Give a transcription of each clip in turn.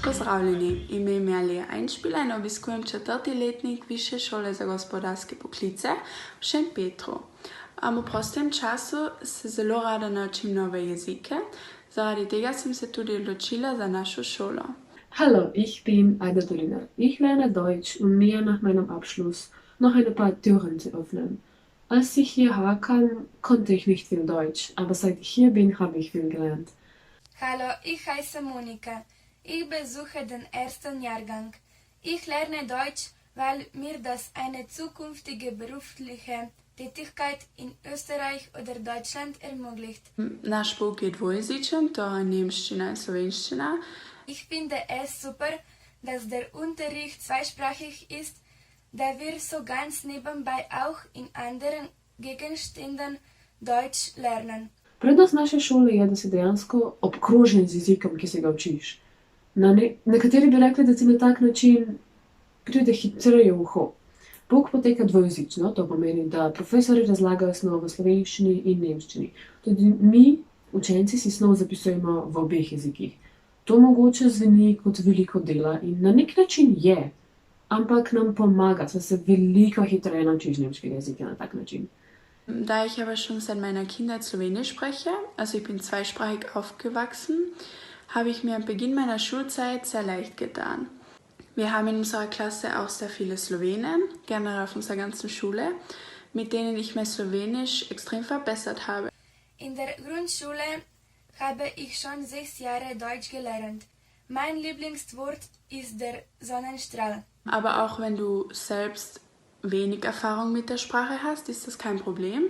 Pozdravljeni, ime je Alija Einspieler in obiskujem 4. letnik Više šole za gospodarske poklice v Šempetru. V prostem času se zelo rada naučim nove jezike, zaradi tega sem se tudi odločila za našo šolo. Hallo, ich bin Aida Doliner. Ich lerne Deutsch und mir nach meinem Abschluss noch ein paar Türen zu öffnen. Als ich hierher kam, konnte ich nicht viel Deutsch, aber seit ich hier bin, habe ich viel gelernt. Hallo, ich heiße Monika. Ich besuche den 1. Jahrgang. Ich lerne Deutsch, weil mir das eine zukünftige berufliche Tätigkeit in Österreich oder Deutschland ermöglicht. Naš pouk je dvojezičen, torej nemščina in slovenščina. Ich finde es super, dass der Unterricht zweisprachig ist, da wir so ganz nebenbei auch in anderen Gegenständen Deutsch lernen. Prednost naše šole je, da si dejansko obkrožen z jezikom, ki se ga učiš. Nekateri bi rekli, da ti na tak način pride hitreje v uho. Pouk poteka dvojezično, to pomeni, da profesori razlagajo snov v slovenščini in nemščini. Tudi mi, učenci, si snov zapisujemo v obeh jezikih. To mogoče zveni kot veliko dela in na nek način je, ampak nam pomaga, saj se veliko hitreje naučiš nemškega jezika na tak način. Da ich aber schon seit meiner Kindheit Slowenisch spreche, also ich bin zweisprachig aufgewachsen, habe ich mir am Beginn meiner Schulzeit sehr leicht getan. Wir haben in unserer Klasse auch sehr viele Slowenen, generell auf unserer ganzen Schule, mit denen ich mein Slowenisch extrem verbessert habe. In der Grundschule habe ich schon 6 Jahre Deutsch gelernt. Mein Lieblingswort ist der Sonnenstrahl. Aber auch wenn du selbst wenig Erfahrung mit der Sprache hast, ist das kein Problem.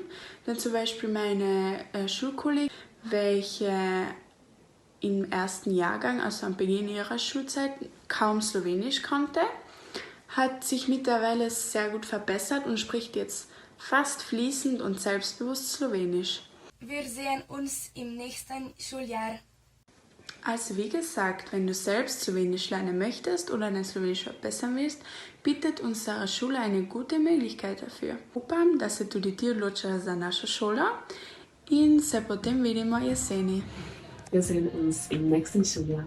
Denn zum Beispiel meine Schulkollegin, welche im 1. Jahrgang, also am Beginn ihrer Schulzeit, kaum Slowenisch konnte, hat sich mittlerweile sehr gut verbessert und spricht jetzt fast fließend und selbstbewusst Slowenisch. Wir sehen uns im nächsten Schuljahr. Also wie gesagt, wenn du selbst Slowenisch lernen möchtest oder dein Slowenisch verbessern willst, bietet unsere Schule eine gute Möglichkeit dafür. Upam, da se tudi ti odločajo za našo šolo in se potem vidimo jeseni. Wir sehen uns im nächsten Schuljahr.